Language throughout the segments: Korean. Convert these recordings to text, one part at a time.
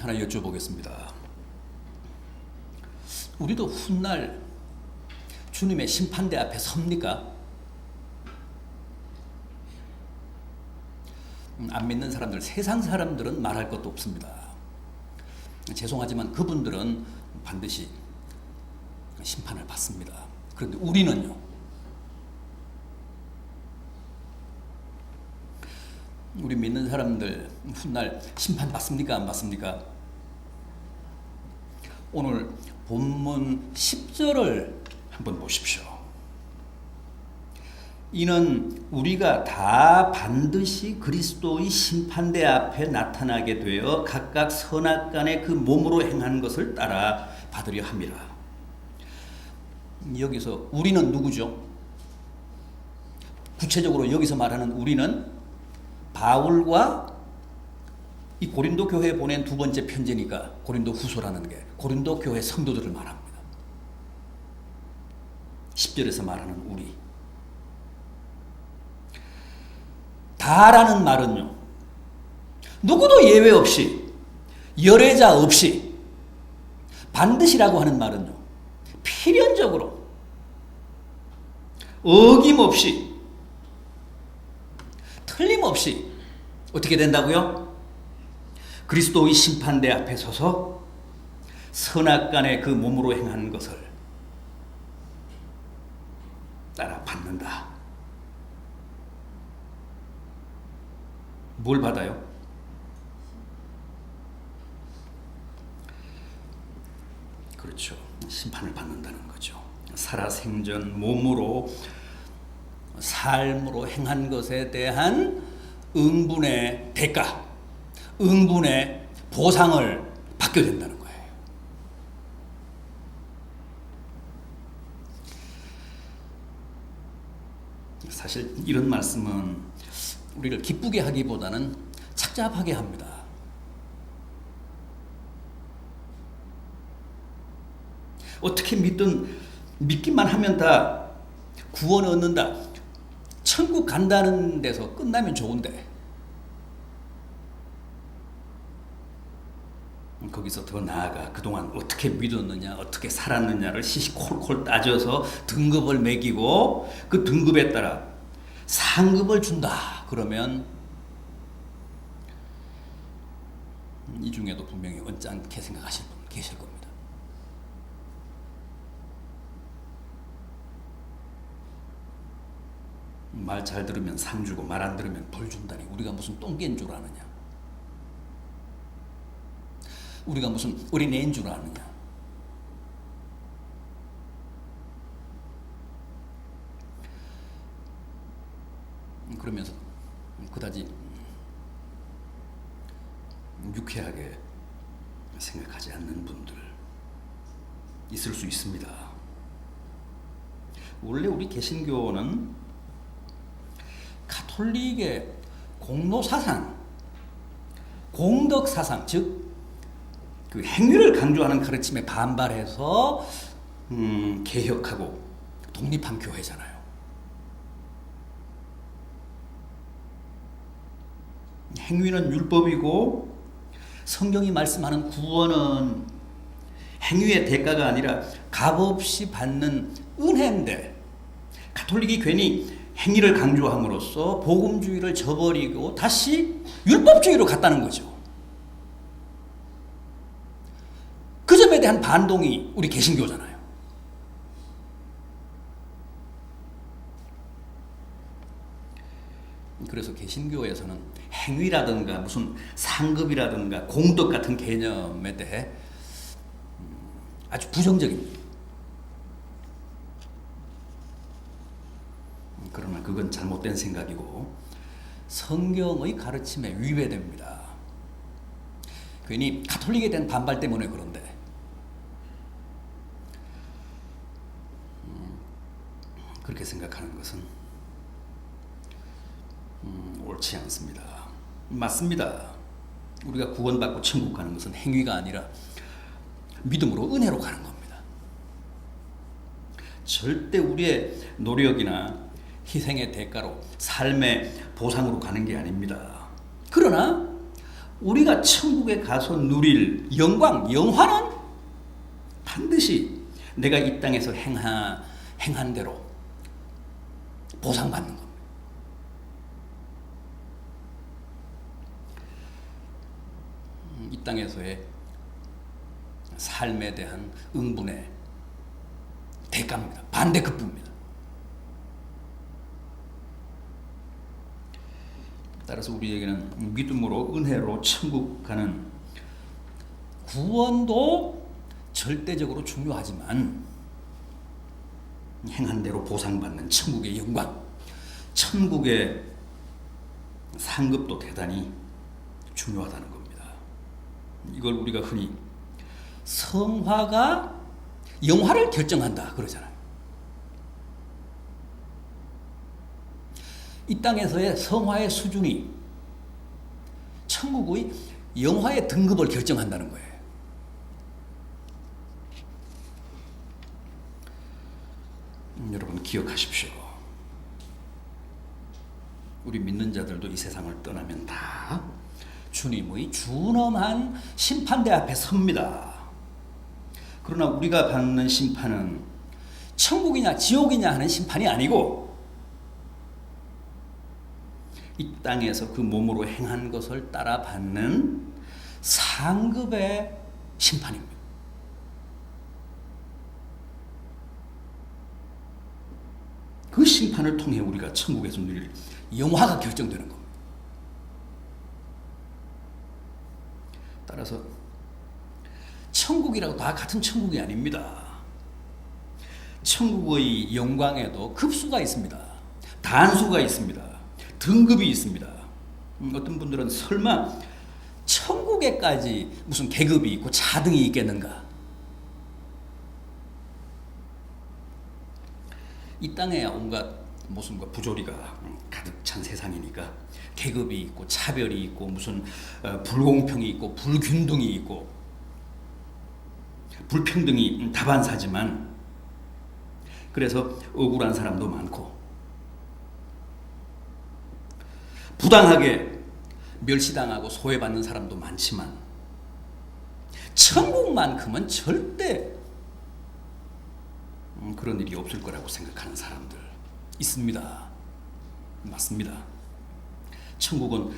하나 여쭤보겠습니다. 우리도 훗날 주님의 심판대 앞에 섭니까? 안 믿는 사람들, 세상 사람들은 말할 것도 없습니다. 죄송하지만 그분들은 반드시 심판을 받습니다. 그런데 우리는요, 우리 믿는 사람들 훗날 심판 받습니까? 안 받습니까? 오늘 본문 10절을 한번 보십시오. 이는 우리가 다 반드시 그리스도의 심판대 앞에 나타나게 되어 각각 선악간에 그 몸으로 행한 것을 따라 받으려 함이라. 여기서 우리는 누구죠? 구체적으로 여기서 말하는 우리는 바울과 이 고린도 교회에 보낸 두 번째 편지니까 고린도 후서라는 게 고린도 교회 성도들을 말합니다. 10절에서 말하는 우리. 다라는 말은요, 누구도 예외 없이, 열애자 없이, 반드시라고 하는 말은요, 필연적으로, 어김없이, 틀림없이 어떻게 된다고요? 그리스도의 심판대 앞에 서서 선악간에 그 몸으로 행한 것을 따라 받는다. 뭘 받아요? 그렇죠. 심판을 받는다는 거죠. 살아생전 몸으로 삶으로 행한 것에 대한 응분의 대가, 응분의 보상을 받게 된다는 거예요. 사실 이런 말씀은 우리를 기쁘게 하기보다는 착잡하게 합니다. 어떻게 믿기만 하면 다 구원 얻는다, 천국 간다는 데서 끝나면 좋은데 거기서 더 나아가 그동안 어떻게 믿었느냐, 어떻게 살았느냐를 시시콜콜 따져서 등급을 매기고 그 등급에 따라 상급을 준다. 그러면 이 중에도 분명히 언짢게 생각하실 분 계실 겁니다. 말 잘 들으면 상 주고 말 안 들으면 벌 준다니 우리가 무슨 똥개인 줄 아느냐? 우리가 무슨 어린애인 줄 아느냐? 그러면서 그다지 유쾌하게 생각하지 않는 분들 있을 수 있습니다. 원래 우리 개신교는 가톨릭의 공로사상, 공덕사상, 즉 그 행위를 강조하는 가르침에 반발해서 개혁하고 독립한 교회잖아요. 행위는 율법이고 성경이 말씀하는 구원은 행위의 대가가 아니라 값없이 받는 은혜인데 가톨릭이 괜히 행위를 강조함으로써 복음주의를 저버리고 다시 율법주의로 갔다는 거죠. 그 점에 대한 반동이 우리 개신교잖아요. 그래서 개신교에서는 행위라든가 무슨 상급이라든가 공덕 같은 개념에 대해 아주 부정적입니다. 그러나 그건 잘못된 생각이고 성경의 가르침에 위배됩니다. 괜히 가톨릭에 대한 반발 때문에 그런데 그렇게 생각하는 것은 옳지 않습니다. 맞습니다. 우리가 구원받고 천국 가는 것은 행위가 아니라 믿음으로 은혜로 가는 겁니다. 절대 우리의 노력이나 희생의 대가로 삶의 보상으로 가는 게 아닙니다. 그러나 우리가 천국에 가서 누릴 영광, 영화는 반드시 내가 이 땅에서 행한 대로 보상받는 겁니다. 이 땅에서의 삶에 대한 응분의 대가입니다. 반대급부입니다. 따라서 우리에게는 믿음으로 은혜로 천국 가는 구원도 절대적으로 중요하지만 행한 대로 보상받는 천국의 영광, 천국의 상급도 대단히 중요하다는 겁니다. 이걸 우리가 흔히 성화가 영화를 결정한다 그러잖아요. 이 땅에서의 성화의 수준이 천국의 영화의 등급을 결정한다는 거예요. 여러분 기억하십시오. 우리 믿는 자들도 이 세상을 떠나면 다 주님의 준엄한 심판대 앞에 섭니다. 그러나 우리가 받는 심판은 천국이냐 지옥이냐 하는 심판이 아니고 이 땅에서 그 몸으로 행한 것을 따라 받는 상급의 심판입니다. 그 심판을 통해 우리가 천국에서 누릴 영화가 결정되는 겁니다. 따라서 천국이라고 다 같은 천국이 아닙니다. 천국의 영광에도 급수가 있습니다. 단수가 있습니다. 등급이 있습니다. 어떤 분들은 설마 천국에까지 무슨 계급이 있고 차등이 있겠는가? 이 땅에 온갖 모순과 부조리가 가득 찬 세상이니까 계급이 있고 차별이 있고 무슨 불공평이 있고 불균등이 있고 불평등이 다반사지만 그래서 억울한 사람도 많고 부당하게 멸시당하고 소외받는 사람도 많지만 천국만큼은 절대 그런 일이 없을 거라고 생각하는 사람들 있습니다. 맞습니다. 천국은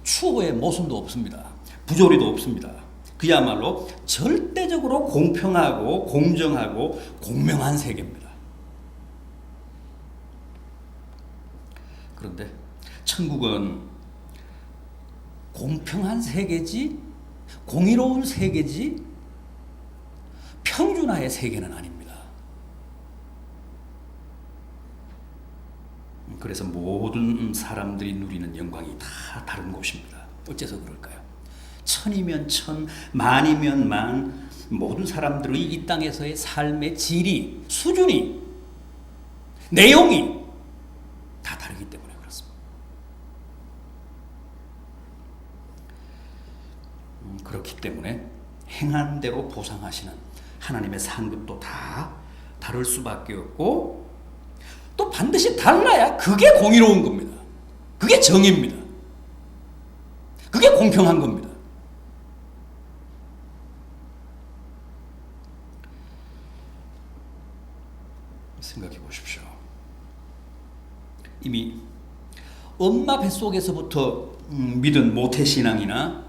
추호의 모순도 없습니다. 부조리도 없습니다. 그야말로 절대적으로 공평하고 공정하고 공명한 세계입니다. 그런데 천국은 공평한 세계지 공의로운 세계지 평준화의 세계는 아닙니다. 그래서 모든 사람들이 누리는 영광이 다 다른 곳입니다. 어째서 그럴까요? 천이면 천, 만이면 만, 모든 사람들의 이 땅에서의 삶의 질이, 수준이, 내용이 다 다르기 때문에 그렇습니다. 그렇기 때문에 행한 대로 보상하시는 하나님의 상급도 다 다를 수밖에 없고 또 반드시 달라야 그게 공의로운 겁니다. 그게 정의입니다. 그게 공평한 겁니다. 생각해 보십시오. 이미 엄마 뱃속에서부터 믿은 모태신앙이나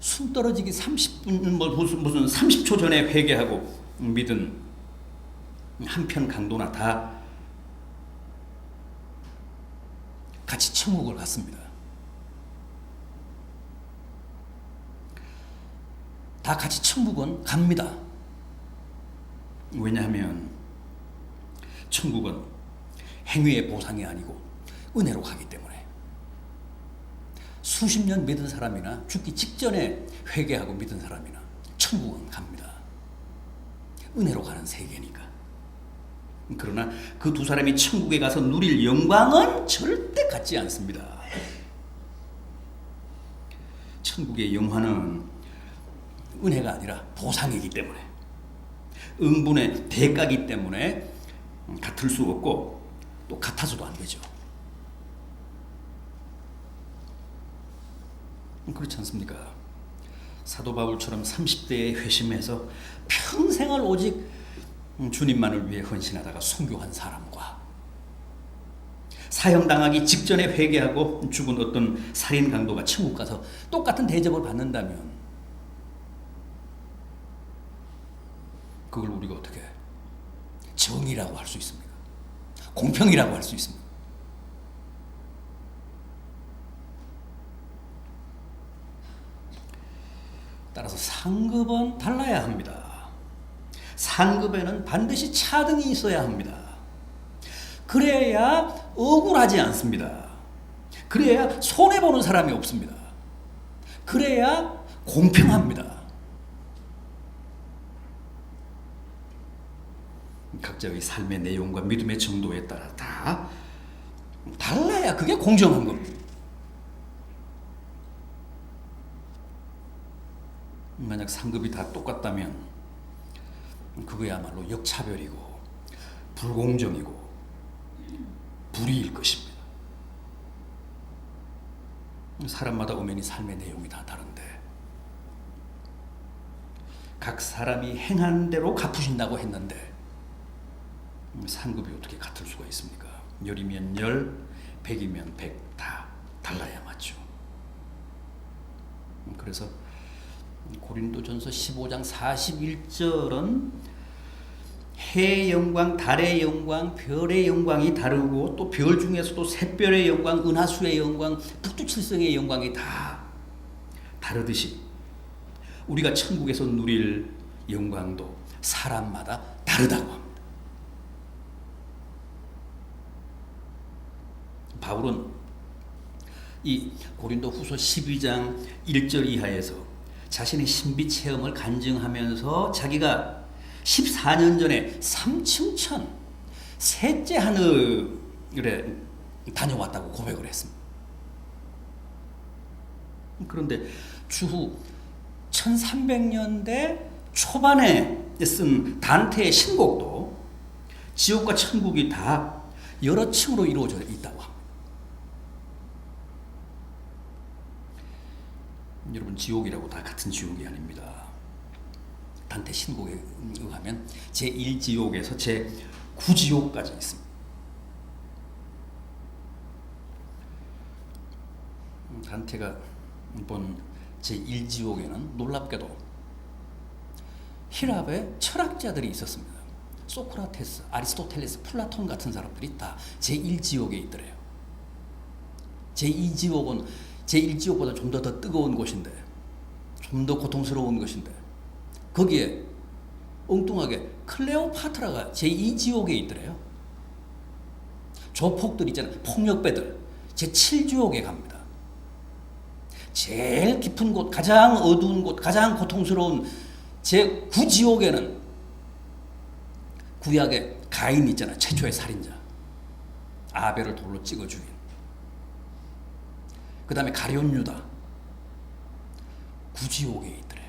숨 떨어지기 30분 무슨 30초 전에 회개하고 믿은 한편 강도나 다 같이 천국을 갔습니다. 다 같이 천국은 갑니다. 왜냐하면 천국은 행위의 보상이 아니고 은혜로 가기 때문에 수십 년 믿은 사람이나 죽기 직전에 회개하고 믿은 사람이나 천국은 갑니다. 은혜로 가는 세계니까. 그러나 그 두 사람이 천국에 가서 누릴 영광은 절대 같지 않습니다. 천국의 영화는 은혜가 아니라 보상이기 때문에 응분의 대가이기 때문에 같을 수 없고 또 같아서도 안 되죠. 그렇지 않습니까? 사도 바울처럼 30대에 회심해서 평생을 오직 주님만을 위해 헌신하다가 순교한 사람과 사형당하기 직전에 회개하고 죽은 어떤 살인 강도가 천국 가서 똑같은 대접을 받는다면 그걸 우리가 어떻게 정의라고 할 수 있습니까? 공평이라고 할 수 있습니까? 따라서 상급은 달라야 합니다. 상급에는 반드시 차등이 있어야 합니다. 그래야 억울하지 않습니다. 그래야 손해보는 사람이 없습니다. 그래야 공평합니다. 각자의 삶의 내용과 믿음의 정도에 따라 다 달라야 그게 공정한 겁니다. 만약 상급이 다 똑같다면 그거야말로 역차별이고 불공정이고 불의일 것입니다. 사람마다 엄연히 삶의 내용이 다 다른데 각 사람이 행한 대로 갚으신다고 했는데 상급이 어떻게 같을 수가 있습니까? 10이면 10, 100이면 100 다 달라야 맞죠. 그래서 고린도전서 15장 41절은 해의 영광, 달의 영광, 별의 영광이 다르고 또 별 중에서도 샛별의 영광, 은하수의 영광, 북두칠성의 영광이 다 다르듯이 우리가 천국에서 누릴 영광도 사람마다 다르다고 합니다. 바울은 이 고린도 후서 12장 1절 이하에서 자신의 신비 체험을 간증하면서 자기가 14년 전에 삼층천 셋째 하늘에 다녀왔다고 고백을 했습니다. 그런데 추후 1300년대 초반에 쓴 단테의 신곡도 지옥과 천국이 다 여러 층으로 이루어져 있다고 합니다. 여러분, 지옥이라고 다 같은 지옥이 아닙니다. 단테 신곡에 의하면 제1지옥에서 제9지옥까지 있습니다. 단테가 본 제1지옥에는 놀랍게도 히랍의 철학자들이 있었습니다. 소크라테스, 아리스토텔레스, 플라톤 같은 사람들이 다 제1지옥에 있더래요. 제2지옥은 제1지옥보다 좀 더 뜨거운 곳인데, 좀 더 고통스러운 것인데, 거기에 엉뚱하게 클레오파트라가 제2지옥에 있더래요. 조폭들 있잖아요. 폭력배들. 제7지옥에 갑니다. 제일 깊은 곳, 가장 어두운 곳, 가장 고통스러운 제9지옥에는 구약의 가인 있잖아요. 최초의 살인자. 아벨을 돌로 찍어 죽인. 그 다음에 가룟 유다. 9지옥에 있더래요.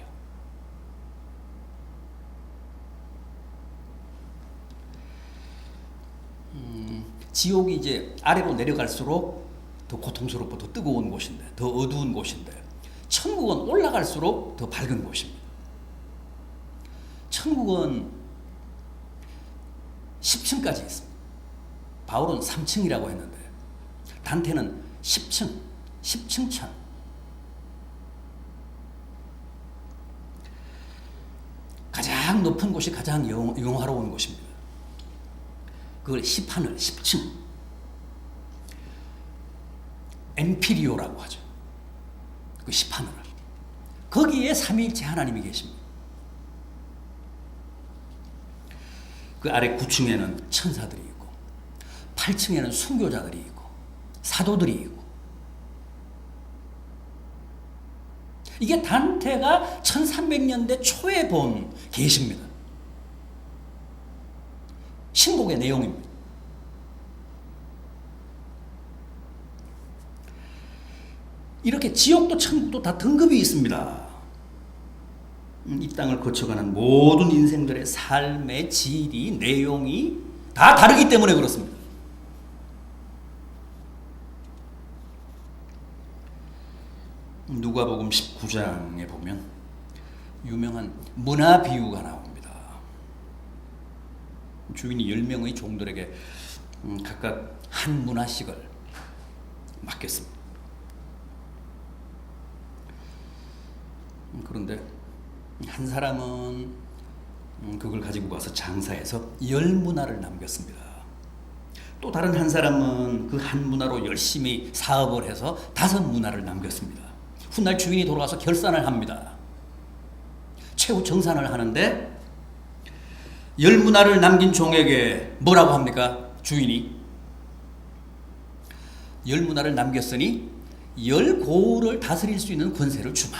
지옥이 이제 아래로 내려갈수록 더 고통스럽고 더 뜨거운 곳인데, 더 어두운 곳인데, 천국은 올라갈수록 더 밝은 곳입니다. 천국은 10층까지 있습니다. 바울은 3층이라고 했는데, 단테는 10층, 10층 천. 가장 높은 곳이 가장 영화로운 곳입니다. 그걸 10하늘, 10층. 엠피리오라고 하죠. 그 10하늘을. 거기에 삼위일체 하나님이 계십니다. 그 아래 9층에는 천사들이 있고, 8층에는 순교자들이 있고, 사도들이 있고. 이게 단테가 1300년대 초에 본 계시입니다. 신곡의 내용입니다. 이렇게 지옥도 천국도 다 등급이 있습니다. 이 땅을 거쳐가는 모든 인생들의 삶의 질이, 내용이 다 다르기 때문에 그렇습니다. 누가복음 19장에 보면 유명한 문화 비유가 나옵니다. 주인이 10명의 종들에게 각각 한 문화씩을 맡겼습니다. 그런데 한 사람은 그걸 가지고 가서 장사해서 10문화를 남겼습니다. 또 다른 한 사람은 그 한 문화로 열심히 사업을 해서 5문화를 남겼습니다. 훗날 주인이 돌아가서 결산을 합니다. 최후 정산을 하는데 10문화를 남긴 종에게 뭐라고 합니까? 주인이 10문화를 남겼으니 10고을을 다스릴 수 있는 권세를 주마.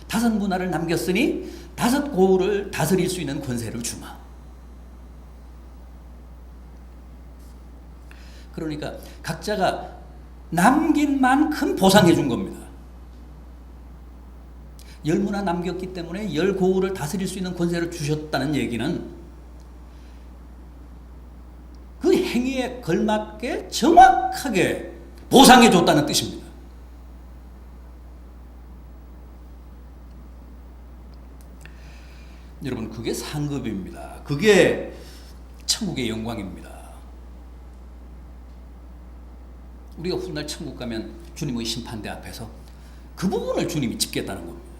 5문화를 남겼으니 5고을을 다스릴 수 있는 권세를 주마. 그러니까 각자가 남긴 만큼 보상해 준 겁니다. 10문화 남겼기 때문에 10고을을 다스릴 수 있는 권세를 주셨다는 얘기는 그 행위에 걸맞게 정확하게 보상해 줬다는 뜻입니다. 여러분, 그게 상급입니다. 그게 천국의 영광입니다. 우리가 훗날 천국 가면 주님의 심판대 앞에서 그 부분을 주님이 짚겠다는 겁니다.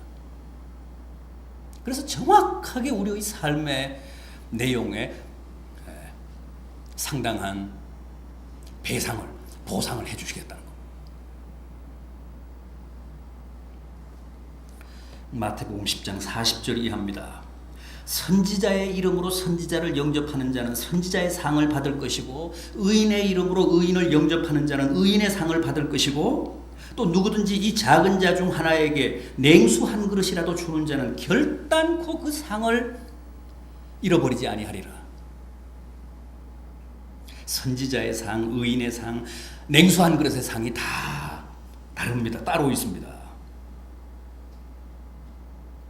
그래서 정확하게 우리의 삶의 내용에 상당한 배상을, 보상을 해주시겠다는 겁니다. 마태복음 10장 40절 이하입니다. 선지자의 이름으로 선지자를 영접하는 자는 선지자의 상을 받을 것이고 의인의 이름으로 의인을 영접하는 자는 의인의 상을 받을 것이고 또 누구든지 이 작은 자 중 하나에게 냉수 한 그릇이라도 주는 자는 결단코 그 상을 잃어버리지 아니하리라. 선지자의 상, 의인의 상, 냉수 한 그릇의 상이 다 다릅니다. 따로 있습니다.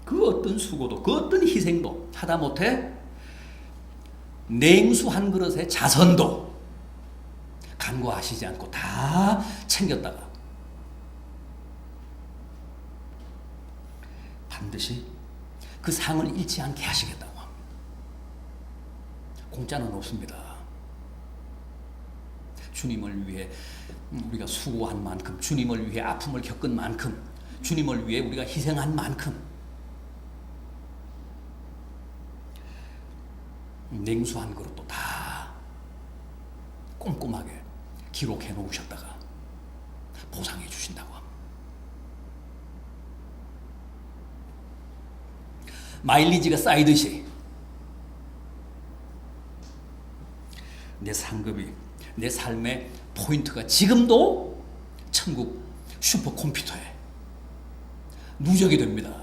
그 어떤 수고도, 그 어떤 희생도 하다못해 냉수 한 그릇의 자선도 간과하시지 않고 다 챙겼다가 반드시 그 상을 잃지 않게 하시겠다고 합니다. 공짜는 없습니다. 주님을 위해 우리가 수고한 만큼, 주님을 위해 아픔을 겪은 만큼, 주님을 위해 우리가 희생한 만큼 냉수한 그릇도 다 꼼꼼하게 기록해 놓으셨다가 보상해 주신다고 합니다. 마일리지가 쌓이듯이 내 상급이, 내 삶의 포인트가 지금도 천국 슈퍼컴퓨터에 누적이 됩니다.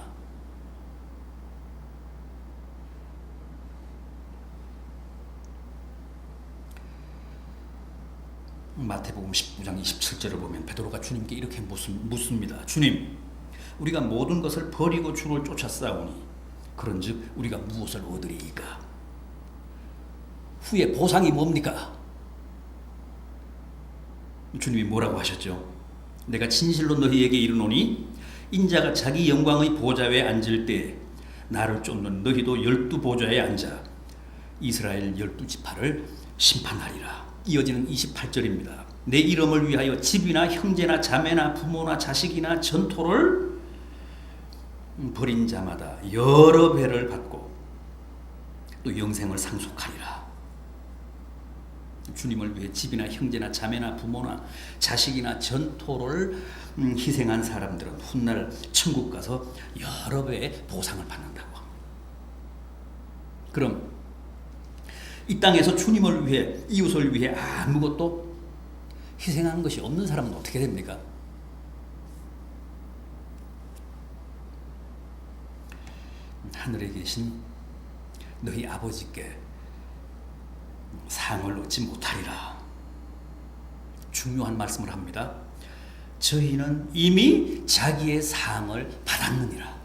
마태복음 19장 27절을 보면 베드로가 주님께 이렇게 묻습니다. 주님, 우리가 모든 것을 버리고 주를 쫓아 싸우니 그런즉 우리가 무엇을 얻으리이까? 후에 보상이 뭡니까? 주님이 뭐라고 하셨죠? 내가 진실로 너희에게 이르노니 인자가 자기 영광의 보좌에 앉을 때 나를 쫓는 너희도 12보좌에 앉아 이스라엘 12지파를 심판하리라. 이어지는 28절입니다. 내 이름을 위하여 집이나 형제나 자매나 부모나 자식이나 전토를 벌인 자마다 여러 배를 받고 또 영생을 상속하리라. 주님을 위해 집이나 형제나 자매나 부모나 자식이나 전토를 희생한 사람들은 훗날 천국 가서 여러 배의 보상을 받는다고 합니다. 그럼 이 땅에서 주님을 위해, 이웃을 위해 아무것도 희생한 것이 없는 사람은 어떻게 됩니까? 하늘에 계신 너희 아버지께 상을 얻지 못하리라. 중요한 말씀을 합니다. 저희는 이미 자기의 상을 받았느니라.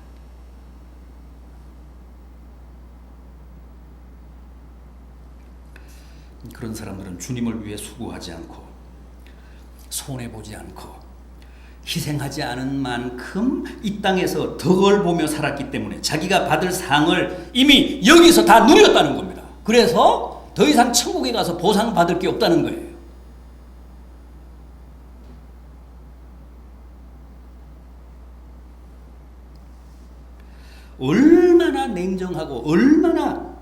그런 사람들은 주님을 위해 수고하지 않고 손해보지 않고 희생하지 않은 만큼 이 땅에서 덕을 보며 살았기 때문에 자기가 받을 상을 이미 여기서 다 누렸다는 겁니다. 그래서 더 이상 천국에 가서 보상받을 게 없다는 거예요. 얼마나 냉정하고 얼마나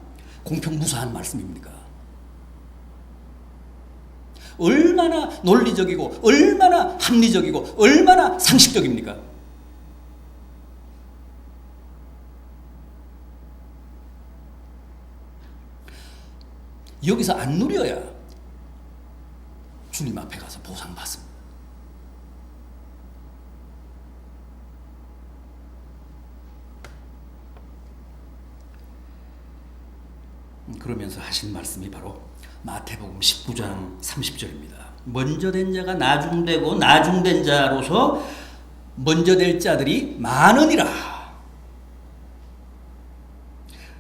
공평무사한 말씀입니까? 얼마나 논리적이고 얼마나 합리적이고 얼마나 상식적입니까? 여기서 안 누려야 주님 앞에 가서 보상받습니다. 그러면서 하신 말씀이 바로 마태복음 19장 30절입니다. 먼저 된 자가 나중되고 나중된 자로서 먼저 될 자들이 많으니라.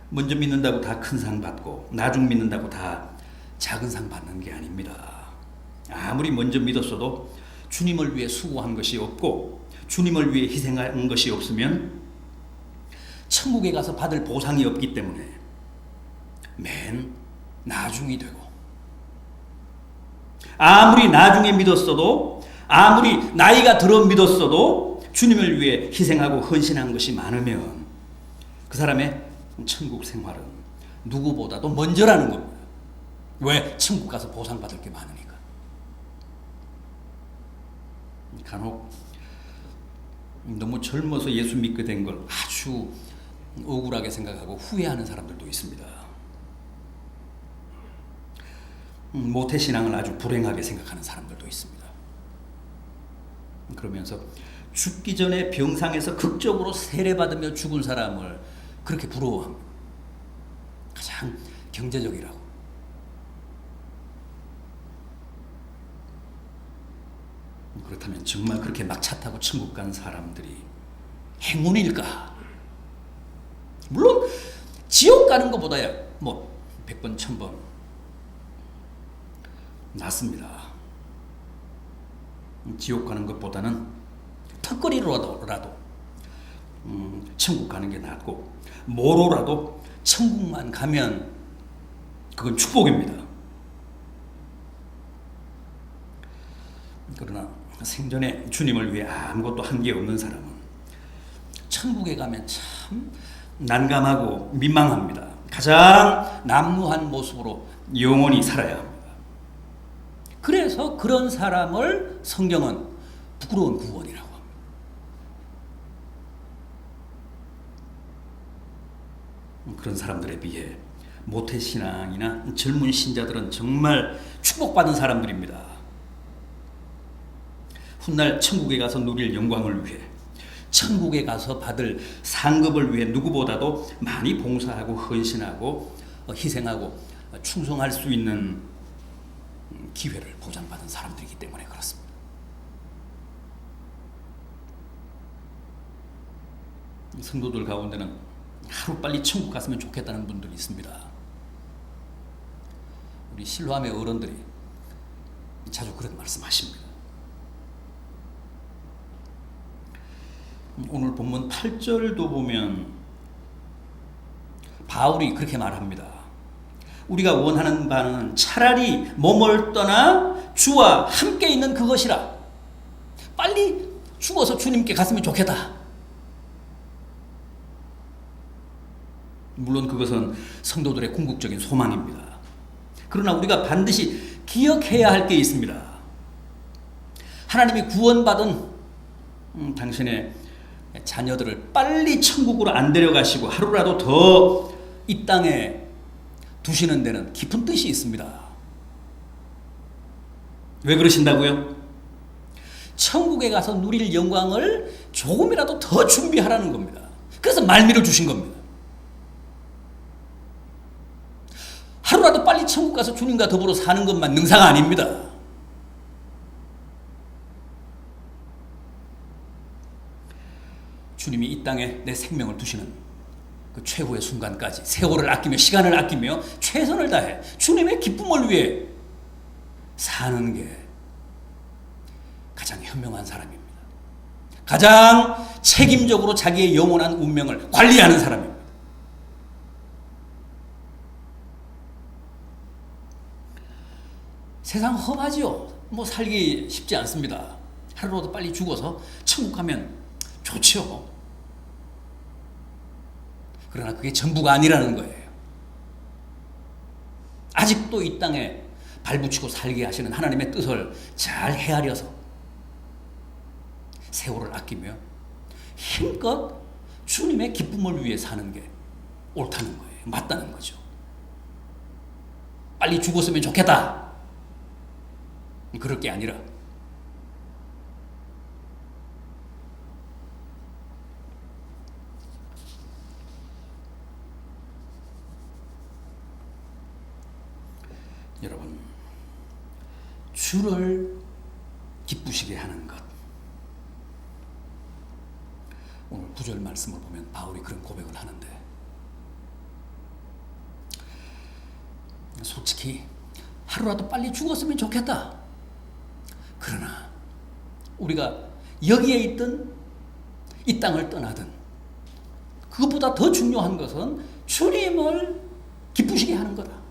먼저 믿는다고 다 큰 상 받고 나중 믿는다고 다 작은 상 받는 게 아닙니다. 아무리 먼저 믿었어도 주님을 위해 수고한 것이 없고 주님을 위해 희생한 것이 없으면 천국에 가서 받을 보상이 없기 때문에 맨 나중이 되고, 아무리 나중에 믿었어도 아무리 나이가 들어 믿었어도 주님을 위해 희생하고 헌신한 것이 많으면 그 사람의 천국 생활은 누구보다도 먼저라는 겁니다. 왜? 천국 가서 보상받을 게 많으니까. 간혹 너무 젊어서 예수 믿게 된 걸 아주 억울하게 생각하고 후회하는 사람들도 있습니다. 모태신앙을 아주 불행하게 생각하는 사람들도 있습니다. 그러면서 죽기 전에 병상에서 극적으로 세례받으며 죽은 사람을 그렇게 부러워합니다. 가장 경제적이라고. 그렇다면 정말 그렇게 막차 타고 천국 간 사람들이 행운일까? 물론 지옥 가는 것보다야 뭐 100번 1000번 낫습니다. 지옥 가는 것보다는 턱걸이로라도 천국 가는 게 낫고, 뭐로라도 천국만 가면 그건 축복입니다. 그러나 생전에 주님을 위해 아무것도 한 게 없는 사람은 천국에 가면 참 난감하고 민망합니다. 가장 남루한 모습으로 영원히 살아야 합니다. 그래서 그런 사람을 성경은 부끄러운 구원이라고 합니다. 그런 사람들에 비해 모태신앙이나 젊은 신자들은 정말 축복받은 사람들입니다. 훗날 천국에 가서 누릴 영광을 위해, 천국에 가서 받을 상급을 위해 누구보다도 많이 봉사하고 헌신하고 희생하고 충성할 수 있는 기회를 보장받은 사람들이기 때문에 그렇습니다. 성도들 가운데는 하루빨리 천국 갔으면 좋겠다는 분들이 있습니다. 우리 실로암의 어른들이 자주 그렇게 말씀하십니다. 오늘 본문 8절도 보면 바울이 그렇게 말합니다. 우리가 원하는 바는 차라리 몸을 떠나 주와 함께 있는 그것이라. 빨리 죽어서 주님께 갔으면 좋겠다. 물론 그것은 성도들의 궁극적인 소망입니다. 그러나 우리가 반드시 기억해야 할 게 있습니다. 하나님이 구원받은 당신의 자녀들을 빨리 천국으로 안 데려가시고 하루라도 더 이 땅에 두시는 데는 깊은 뜻이 있습니다. 왜 그러신다고요? 천국에 가서 누릴 영광을 조금이라도 더 준비하라는 겁니다. 그래서 말미를 주신 겁니다. 하루라도 빨리 천국 가서 주님과 더불어 사는 것만 능사가 아닙니다. 주님이 이 땅에 내 생명을 두시는 그 최후의 순간까지 세월을 아끼며 시간을 아끼며 최선을 다해 주님의 기쁨을 위해 사는 게 가장 현명한 사람입니다. 가장 책임적으로 자기의 영원한 운명을 관리하는 사람입니다. 세상 험하지요. 뭐 살기 쉽지 않습니다. 하루라도 빨리 죽어서 천국 가면 좋죠. 그러나 그게 전부가 아니라는 거예요. 아직도 이 땅에 발붙이고 살게 하시는 하나님의 뜻을 잘 헤아려서 세월을 아끼며 힘껏 주님의 기쁨을 위해 사는 게 옳다는 거예요. 맞다는 거죠. 빨리 죽었으면 좋겠다. 그럴 게 아니라 여러분, 주를 기쁘시게 하는 것. 오늘 9절 말씀을 보면 바울이 그런 고백을 하는데, 솔직히 하루라도 빨리 죽었으면 좋겠다. 그러나 우리가 여기에 있든 이 땅을 떠나든 그것보다 더 중요한 것은 주님을 기쁘시게 하는 거다.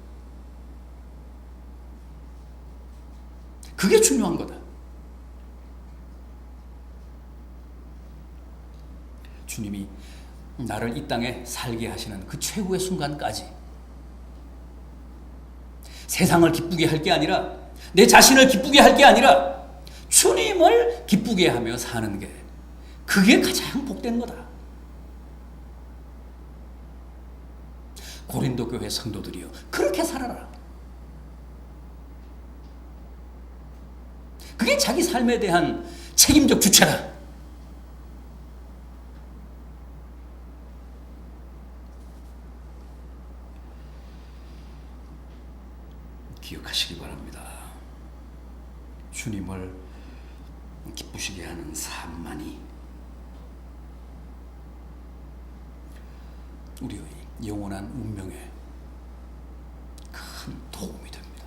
그게 중요한 거다. 주님이 나를 이 땅에 살게 하시는 그 최후의 순간까지 세상을 기쁘게 할 게 아니라, 내 자신을 기쁘게 할 게 아니라 주님을 기쁘게 하며 사는 게, 그게 가장 복된 거다. 고린도 교회 성도들이여, 그렇게 살아라. 그게 자기 삶에 대한 책임적 주체다. 기억하시기 바랍니다. 주님을 기쁘시게 하는 삶만이 우리의 영원한 운명에 큰 도움이 됩니다.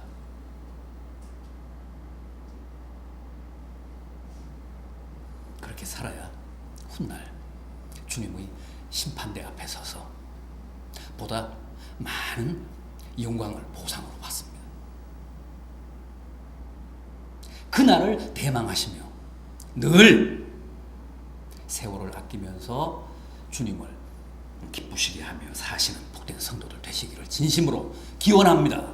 그렇게 살아야 훗날 주님의 심판대 앞에 서서 보다 많은 영광을 보상으로 받습니다. 그날을 대망하시며 늘 세월을 아끼면서 주님을 기쁘시게 하며 사시는 복된 성도들 되시기를 진심으로 기원합니다.